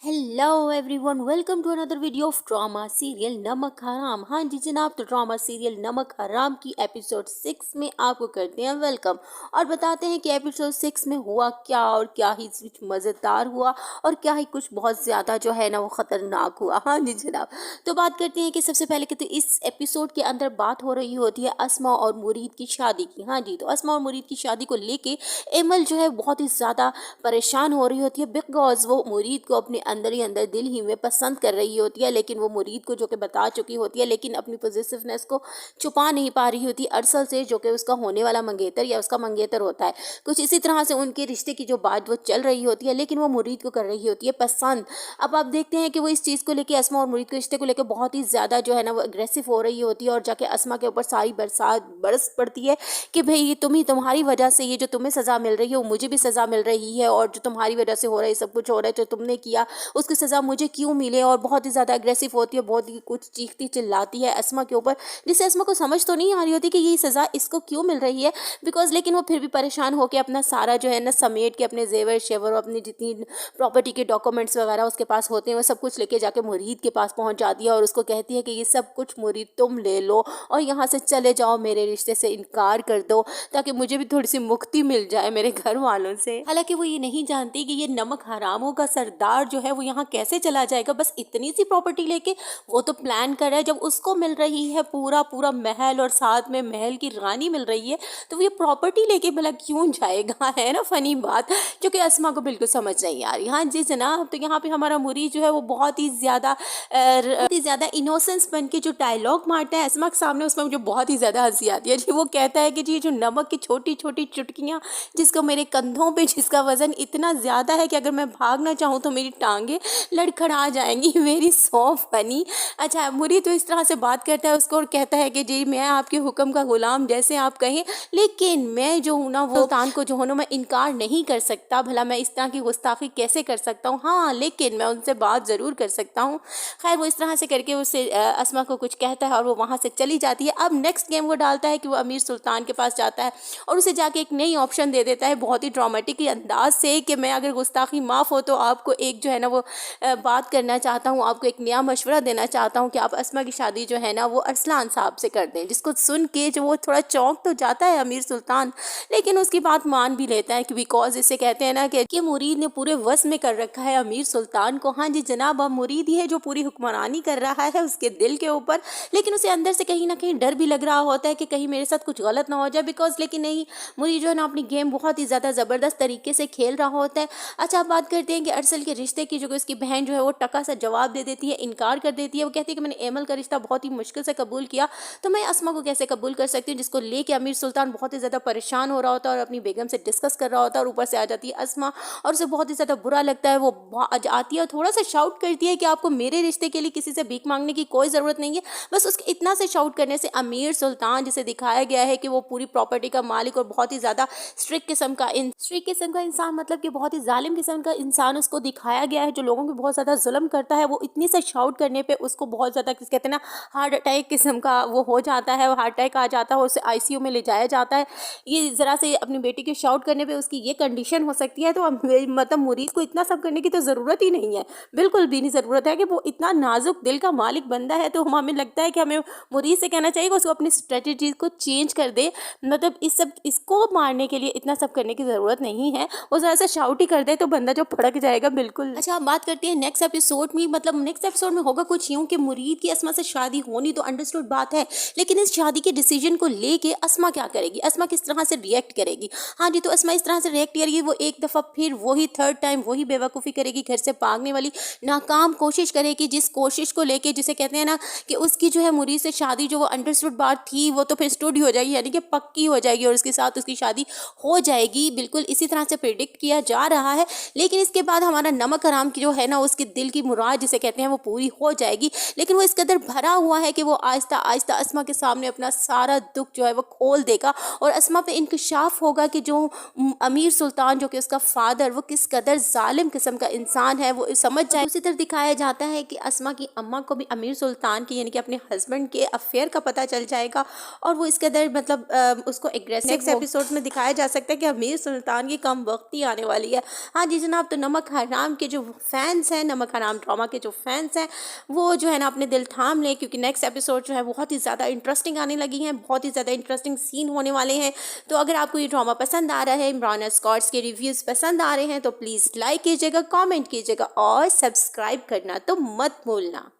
Hello everyone, welcome to another video of drama serial Namak Haram. हाँ जी जनाब, तो ड्रामा सीरियल नमक हराम की एपिसोड 6 में आपको करते हैं वेलकम और बताते हैं कि एपिसोड 6 में हुआ क्या और क्या ही कुछ मज़ेदार हुआ और क्या ही कुछ बहुत ज़्यादा जो है ना वो ख़तरनाक हुआ। हाँ जी जनाब, तो बात करते हैं कि सबसे पहले कहते इस एपिसोड के अंदर बात हो रही होती है अस्मा और मुरीद की शादी की। हाँ जी, तो अस्मा और मुरीद की शादी को लेके एमल जो है बहुत ही ज़्यादा परेशान हो रही होती है बिकॉज वो मुरीद को अपने अंदर ही अंदर दिल ही में पसंद कर रही होती है, लेकिन वो मुरीद को जो कि बता चुकी होती है, लेकिन अपनी पॉजिटिवनेस को छुपा नहीं पा रही होती अरसल से, जो कि उसका होने वाला मंगेतर या उसका मंगेतर होता है। कुछ इसी तरह से उनके रिश्ते की जो बात वो चल रही होती है, लेकिन वो मुरीद को कर रही होती है पसंद। अब आप देखते हैं कि वो इस चीज़ को लेकर, अस्मा और मुरीद के रिश्ते को लेकर बहुत ही ज़्यादा जो है ना वो अग्रेसिव हो रही होती है और जाके अस्मा के ऊपर सारी बरसात बरस पड़ती है कि भाई ये तुम्हारी वजह से ये जो तुम्हें सज़ा मिल रही है वो मुझे भी सज़ा मिल रही है, और जो तुम्हारी वजह से हो रहा है सब कुछ हो रहा है जो तुमने किया उसकी सज़ा मुझे क्यों मिले। और बहुत ही ज़्यादा अग्रेसिव होती है, बहुत ही कुछ चीखती चिल्लाती है अस्मा के ऊपर, जिससे अस्मा को समझ तो नहीं आ रही होती कि ये सज़ा इसको क्यों मिल रही है बिकॉज, लेकिन वो फिर भी परेशान होकर अपना सारा जो है ना समेट के अपने जेवर शेवर और अपनी जितनी प्रॉपर्टी के डॉक्यूमेंट्स वगैरह उसके पास होते हैं वो सब कुछ लेके जाके मुरीद के पास पहुंच जाती है और उसको कहती है कि ये सब कुछ मुरीद तुम ले लो और यहाँ से चले जाओ, मेरे रिश्ते से इनकार कर दो ताकि मुझे भी थोड़ी सी मुक्ति मिल जाए मेरे घर वालों से। हालांकि वो ये नहीं जानती कि ये नमक हरामों का सरदार जो है वो यहाँ कैसे चला जाएगा बस इतनी सी प्रॉपर्टी लेके। वो तो प्लान कर रहा है, जब उसको मिल रही है पूरा पूरा महल और साथ में महल की रानी मिल रही है तो वो ये प्रॉपर्टी लेके भला क्यों जाएगा, है ना फनी बात, जो कि अस्मा को बिल्कुल समझ नहीं आ रही। हाँ जी जनाब, तो यहाँ पे हमारा मुरीद जो है वो बहुत ही ज़्यादा इनोसेंस बन के जो डायलॉग मारता है अस्मा के सामने, उसमें मुझे बहुत ही ज़्यादा हंसी आती है जी। वो कहता है कि जी जो नमक की छोटी छोटी चुटकियाँ जिसको मेरे कंधों पे जिसका वजन इतना ज़्यादा है कि अगर मैं भागना चाहूँ तो मेरी टांगे लड़खड़ा जाएंगी, मेरी सौ फनी। अच्छा, मुरीद तो इस तरह से बात करता है उसको और कहता है कि जी मैं आपके हुक्म का गुलाम जैसे आप कहें, लेकिन मैं जो हूँ ना वो सुल्तान को जो हूँ ना मैं इनकार नहीं कर सकता, भला मैं इस तरह की गुस्ताखी कैसे कर सकता हूँ, हाँ लेकिन मैं उनसे बात ज़रूर कर सकता हूँ। खैर वो इस तरह से करके उससे अस्मा को कुछ कहता है और वो वहाँ से चली जाती है। अब नेक्स्ट गेम वो डालता है कि वो अमीर सुल्तान के पास जाता है और उसे जाके एक नई ऑप्शन दे देता है बहुत ही ड्रामेटिक अंदाज से कि मैं अगर गुस्ताखी माफ़ हो तो आपको एक जो है ना वो बात करना चाहता हूँ, आपको एक नया मशवरा देना चाहता हूँ कि आप अस्मा की शादी जो है ना वो अरसलान साहब से कर दें। जिसको सुन के जो वो थोड़ा चौंक तो जाता है अमीर सुल्तान, लेकिन उसकी बात मान भी लेता है कि बिकॉज इसे कहते हैं ना कि मुरीद ने पूरे वश में कर रखा है अमीर सुल्तान को। हाँ जी जनाब, अब मुरीद ही है जो पूरी हुक्मरानी कर रहा है उसके दिल के ऊपर, लेकिन उसे अंदर से कहीं ना कहीं डर भी लग रहा होता है कि कहीं मेरे साथ कुछ गलत ना हो जाए बिकॉज, लेकिन नहीं, मुरीद जो है ना अपनी गेम बहुत ही ज़्यादा ज़बरदस्त तरीके से खेल रहा होता है। अच्छा, आप बात करते हैं कि अरसल के रिश्ते की, जो कि उसकी बहन जो है वो टका सा जवाब दे देती है, इनकार कर देती है। वो कहती है कि मैंने एमल का रिश्ता बहुत ही मुश्किल से कबूल किया तो मैं अस्मा को कैसे कबूल कर सकती हूँ, जिसको लेके अमीर सुल्तान बहुत ही ज़्यादा परेशान हो रहा होता है और अपनी बेगम से डिस्कस कर रहा होता है और ऊपर से आ जाती है अस्मा और उसे बहुत ही ज़्यादा बुरा लगता है। वो आती है और थोड़ा सा शाउट करती है कि आपको मेरे रिश्ते के लिए किसी से भीख मांगने की कोई ज़रूरत नहीं है। बस उसके इतना से शाउट करने से अमीर सुल्तान, जिसे दिखाया गया है कि वो पूरी प्रॉपर्टी का मालिक और बहुत ही ज़्यादा स्ट्रिक्ट किस्म का इंसान, मतलब कि बहुत ही जालिम किस्म का इंसान उसको दिखाया गया है जो लोगों को बहुत ज़्यादा जुल्म करता है, वो इतनी से शाउट करने पे उसको बहुत ज़्यादा किस कहते हैं ना हार्ट अटैक किस्म का वो हो जाता है, हार्ट अटैक आ जाता है, उसे आईसीयू में ले जाया जाता है। ये ज़रा से अपनी बेटी के शाउट करने पे उसकी ये कंडीशन हो सकती है। तो मतलब मुरीद को इतना सब करने की तो ज़रूरत ही नहीं है, बिल्कुल भी नहीं ज़रूरत है कि वो इतना नाजुक दिल का मालिक बंदा है। तो हमें लगता है कि हमें मुरीद से कहना चाहिए कि उसको अपनी स्ट्रेटजी को चेंज कर दे, मतलब इसको मारने के लिए इतना सब करने की ज़रूरत नहीं है, वो ज़रा सा शाउट ही कर दे तो बंदा जो फड़क जाएगा बिल्कुल। अच्छा, हम बात करते हैं नेक्स्ट एपिसोड में, मतलब नेक्स्ट एपिसोड में होगा कुछ यूँ कि मुरीद की अस्मा से शादी होनी तो अंडरस्टूड बात है, लेकिन इस शादी के डिसीजन को लेके अस्मा क्या करेगी, अस्मा किस तरह से रिएक्ट करेगी। हाँ जी, तो अस्मा इस तरह से रिएक्ट करेगी, वो एक दफ़ा फिर वही थर्ड टाइम वही बेवकूफ़ी करेगी, घर से भागने वाली नाकाम कोशिश करेगी, जिस कोशिश को लेके जिसे कहते हैं ना कि उसकी जो है मुरीद से शादी जो वो अंडरस्टूड बात थी वो तो फिर स्टूड हो जाएगी, यानी कि पक्की हो जाएगी और उसके साथ उसकी शादी हो जाएगी, बिल्कुल इसी तरह से प्रिडिक्ट किया जा रहा है। लेकिन इसके बाद हमारा नमक हराम की जो है ना उसके दिल की मुराद जिसे कहते हैं वो पूरी हो जाएगी, लेकिन वो इस कदर भरा हुआ है कि वो आहिस्ता आहिस्ता अस्मा के सामने अपना सारा दुख जो है वो खोल देगा और अस्मा पे इंकशाफ होगा कि जो अमीर सुल्तान जो कि उसका फादर वो किस कदर जालिम किस्म का इंसान है वो समझ जाए। उसी तरह दिखाया जाता है कि अस्मा की अम्मा को भी अमीर सुल्तान की यानी कि अपने हस्बैंड के अफेयर का पता चल जाएगा और वो इस कदर मतलब उसको एग्रेसिव नेक्स्ट एपिसोड में दिखाया जा सकता है कि अमीर सुल्तान की कम वक्ती आने वाली है। हाँ जी जनाब, तो नमक हराम के जो फैंस हैं, नमक हराम ड्रामा के जो फैंस हैं वो जो है ना अपने दिल थाम लें, क्योंकि नेक्स्ट एपिसोड जो है बहुत ही ज़्यादा इंटरेस्टिंग आने लगी हैं, बहुत ही ज़्यादा इंटरेस्टिंग सीन होने वाले हैं। तो अगर आपको ये ड्रामा पसंद आ रहा है, इमरान स्कॉट्स के रिव्यूज़ पसंद आ रहे हैं, तो प्लीज़ लाइक कीजिएगा, कॉमेंट कीजिएगा और सब्सक्राइब करना तो मत भूलना।